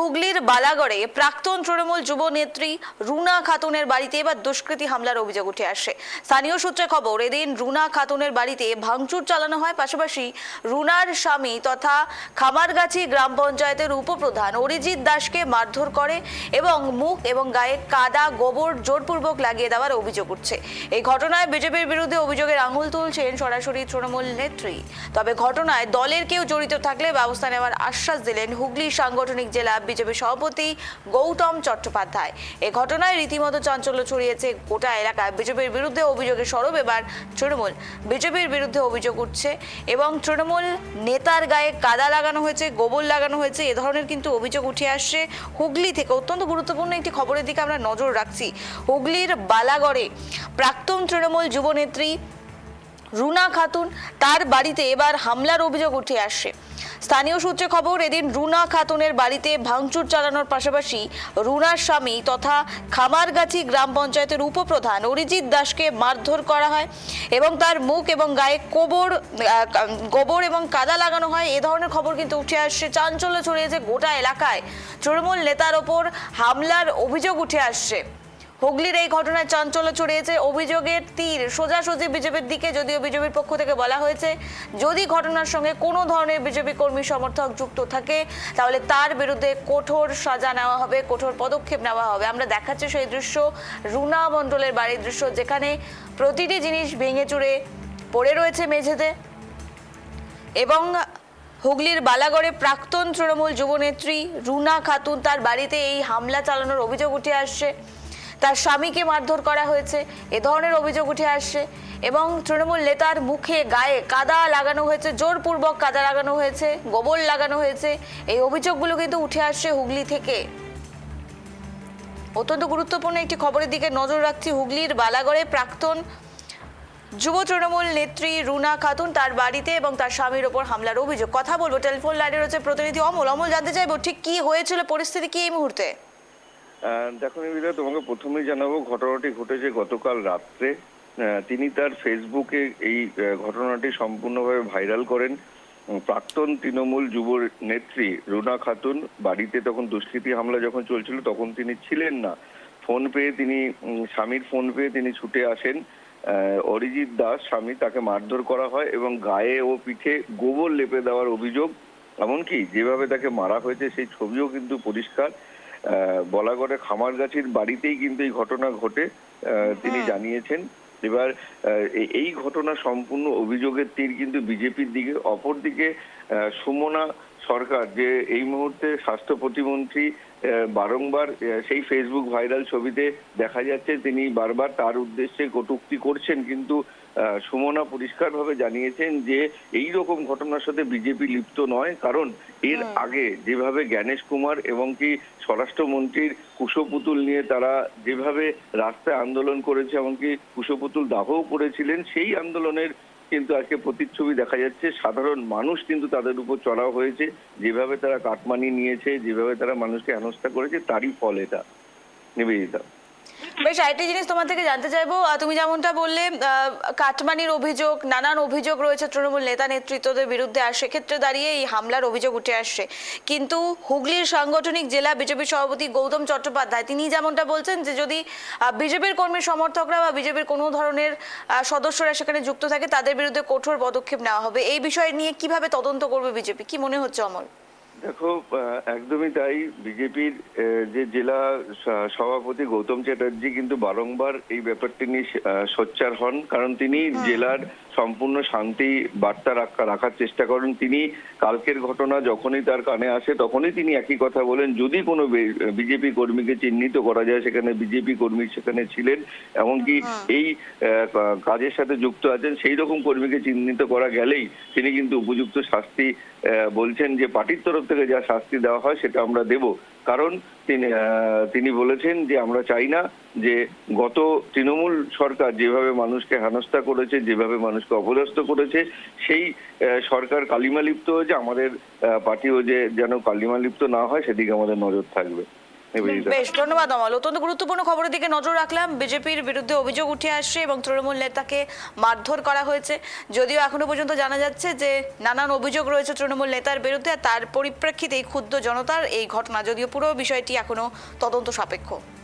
হুগলির বালাগড়ে প্রাক্তন তৃণমূল যুব নেত্রী রুনা খাতুনের বাড়িতে এবার দুষ্কৃতী হামলার অভিযোগ উঠে আসে। স্থানীয় সূত্রে খবর, এদিন রুনা খাতুনের বাড়িতে ভাঙচুর চালানো হয়। পাশাপাশি রুনার স্বামী তথা খামারগাছি গ্রাম পঞ্চায়েতের উপপ্রধান অরিজিৎ দাসকে মারধর করে এবং মুখ এবং গায়ে কাদা গোবর জোরপূর্বক লাগিয়ে দেওয়ার অভিযোগ উঠছে। এই ঘটনায় বিজেপির বিরুদ্ধে অভিযোগের আঙুল তুলছেন সরাসরি তৃণমূল নেত্রী। তবে ঘটনায় দলের কেউ জড়িত থাকলে ব্যবস্থা নেওয়ার আশ্বাস দিলেন হুগলি সাংগঠনিক জেলা বিজেপি সভাপতি গৌতম চট্টোপাধ্যায়। এই ঘটনায় রীতিমতো চাঞ্চল্য ছড়িয়েছে গোটা এলাকায়। বিজেপির বিরুদ্ধে অভিযোগের সরব এবার তৃণমূল। বিজেপির বিরুদ্ধে অভিযোগ উঠছে এবং তৃণমূল নেতার গায়ে কাদা লাগানো হয়েছে, গোবর লাগানো হয়েছে, এ ধরনের কিন্তু অভিযোগ উঠে আসছে হুগলি থেকে। অত্যন্ত গুরুত্বপূর্ণ একটি খবরের দিকে আমরা নজর রাখছি। হুগলির বালাগড়ে প্রাক্তন তৃণমূল যুবনেত্রী রুনা খাতুন, তার বাড়িতে এবার হামলার অভিযোগ উঠে আসছে। স্থানীয় সূত্রে খবর, এদিন রুনা খাতুনের বাড়িতে ভাঙচুর চালানোর পাশাপাশি রুনার স্বামী তথা খামারগাছি গ্রাম পঞ্চায়েতের উপপ্রধান অরিজিৎ দাসকে মারধর করা হয় এবং তার মুখ এবং গায়ে গোবর এবং কাদা লাগানো হয়। এ ধরনের খবর কিন্তু উঠে আসছে, চাঞ্চল্য ছড়িয়েছে গোটা এলাকায়। তৃণমূল নেতার ওপর হামলার অভিযোগ উঠে আসছে। হুগলির এই ঘটনায় চাঞ্চল্য ছড়িয়েছে। অভিযোগের তীর সোজাসুজি বিজেপির দিকে। যদিও বিজেপির পক্ষ থেকে বলা হয়েছে, যদি ঘটনার সঙ্গে কোনো ধরনের বিজেপি কর্মী সমর্থক যুক্ত থাকে তাহলে তার বিরুদ্ধে কঠোর সাজা নেওয়া হবে, কঠোর পদক্ষেপ নেওয়া হবে। আমরা দেখাচ্ছি সেই দৃশ্য, রুনা মণ্ডলের বাড়ির দৃশ্য, যেখানে প্রতিটি জিনিস ভেঙে চুরে পড়ে রয়েছে মেঝেতে। এবং হুগলির বালাগড়ে প্রাক্তন তৃণমূল যুবনেত্রী রুনা খাতুন, তার বাড়িতে এই হামলা চালানোর অভিযোগ উঠে আসছে। তার স্বামীকে মারধর করা হয়েছে, এ ধরনের অভিযোগ উঠে আসছে। এবং তৃণমূল নেতার মুখে গায়ে কাদা লাগানো হয়েছে, জোরপূর্বক কাদা লাগানো হয়েছে, গোবর লাগানো হয়েছে। এই অভিযোগগুলো কিন্তু উঠে আসছে হুগলি থেকে। অত্যন্ত গুরুত্বপূর্ণ একটি খবরের দিকে নজর রাখছি। হুগলির বালাগড়ে প্রাক্তন যুব তৃণমূল নেত্রী রুনা খাতুন, তার বাড়িতে এবং তার স্বামীর ওপর হামলার অভিযোগ। কথা বলবো, টেলিফোন লাইনে রয়েছে প্রতিনিধি অমল। অমল, জানতে চাইবো ঠিক কি হয়েছিল, পরিস্থিতি কি এই মুহূর্তে? দেখো নিবিড়া, তোমাকে প্রথমেই জানাবো ঘটনাটি ঘটেছে গতকাল রাত্রে। তিনি তার ফেসবুকে এই ঘটনাটি সম্পূর্ণভাবে ভাইরাল করেন। প্রাক্তন তৃণমূল যুব নেত্রী রুনা খাতুন বাড়িতে তখন দুষ্কৃতী হামলা যখন চলছিল তখন তিনি ছিলেন না। ফোন পেয়ে তিনি স্বামীর ফোন পেয়ে তিনি ছুটে আসেন। অরিজিৎ দাস স্বামী, তাকে মারধর করা হয় এবং গায়ে ও পিঠে গোবর লেপে দেওয়ার অভিযোগ। এমনকি যেভাবে তাকে মারা হয়েছে সেই ছবিও কিন্তু পরিষ্কার। বলাগড়ে খামারগাছির বাড়িতেই কিন্তু এই ঘটনা ঘটে, তিনি জানিয়েছেন। এবার এই ঘটনা সম্পূর্ণ অভিযোগের তীর কিন্তু বিজেপির দিকে। অপরদিকে সুমনা সরকার, যে এই মুহূর্তে স্বাস্থ্য প্রতিমন্ত্রী, বারংবার সেই ফেসবুক ভাইরাল ছবিতে দেখা যাচ্ছে তিনি বারবার তার উদ্দেশ্যে কটূক্তি করছেন, কিন্তু সুমনা পরিষ্কারভাবে জানিয়েছেন যে এই রকম ঘটনার সাথে বিজেপি লিপ্ত নয়। কারণ এর আগে যেভাবে জ্ঞানেশ কুমার এবং কি স্বরাষ্ট্রমন্ত্রীর কুশপুতুল নিয়ে তারা যেভাবে রাস্তায় আন্দোলন করেছে, এমনকি কুশপুতুল দাহও করেছিলেন, সেই আন্দোলনের কিন্তু আজকে প্রতিচ্ছবি দেখা যাচ্ছে। সাধারণ মানুষ কিন্তু তাদের উপর চড়াও হয়েছে, যেভাবে তারা কাটমানি নিয়েছে, যেভাবে তারা মানুষকে হেনস্থা করেছে, তারই ফল এটা। নিবেদিতা, বেশ, আরেকটি জিনিস তোমার থেকে জানতে চাইবো। তুমি যেমনটা বললে, কাটমানির অভিযোগ, নানান অভিযোগ রয়েছে তৃণমূল নেতা নেতৃত্বদের বিরুদ্ধে, আর সেক্ষেত্রে দাঁড়িয়ে এই হামলার অভিযোগ উঠে আসছে। কিন্তু হুগলির সাংগঠনিক জেলা বিজেপি সভাপতি গৌতম চট্টোপাধ্যায় তিনি যেমনটা বলছেন যে যদি বিজেপির কর্মী সমর্থকরা বা বিজেপির কোনো ধরনের সদস্যরা সেখানে যুক্ত থাকে তাদের বিরুদ্ধে কঠোর পদক্ষেপ নেওয়া হবে। এই বিষয় নিয়ে কিভাবে তদন্ত করবে বিজেপি, কি মনে হচ্ছে অমল? দেখো, একদমই তাই। বিজেপির যে জেলা সভাপতি গৌতম চ্যাটার্জি কিন্তু বারংবার এই ব্যাপারটি নিয়ে সোচ্চার হন, কারণ তিনি জেলার সম্পূর্ণ শান্তি বার্তা রাখার চেষ্টা করেন। তিনি কালকের ঘটনা যখনই তার কানে আসে তখনই তিনি একই কথা বলেন, যদি কোনো বিজেপি কর্মীকে চিহ্নিত করা যায় সেখানে বিজেপি কর্মী সেখানে ছিলেন, এমনকি এই কাজের সাথে যুক্ত আছেন, সেই রকম কর্মীকে চিহ্নিত করা গেলেই তিনি কিন্তু উপযুক্ত শাস্তি বলছেন যে পার্টির তরফ থেকে যা শাস্তি দেওয়া হয় সেটা আমরা দেব। কারণ তিনি বলেছেন যে আমরা চাই না যে গত তৃণমূল সরকার যেভাবে মানুষকে হেনস্থা করেছে, যেভাবে মানুষকে অপদস্থ করেছে, সেই সরকার কালিমালিপ্ত হয়েছে। আমাদের পার্টিও যে যেন কালিমালিপ্ত না হয় সেদিকে আমাদের নজর থাকবে। নিবেদিতা। বেশ, ধন্যবাদ অমল। অত্যন্ত গুরুত্বপূর্ণ খবরের দিকে নজর রাখলাম। বিজেপির বিরুদ্ধে অভিযোগ উঠে আসছে এবং তৃণমূল নেতাকে মারধর করা হয়েছে। যদিও এখনো পর্যন্ত জানা যাচ্ছে যে নানান অভিযোগ রয়েছে তৃণমূল নেতার বিরুদ্ধে, আর তার পরিপ্রেক্ষিতেই ক্ষুব্ধ জনতার এই ঘটনা, যদিও পুরো বিষয়টি এখনো তদন্ত সাপেক্ষ।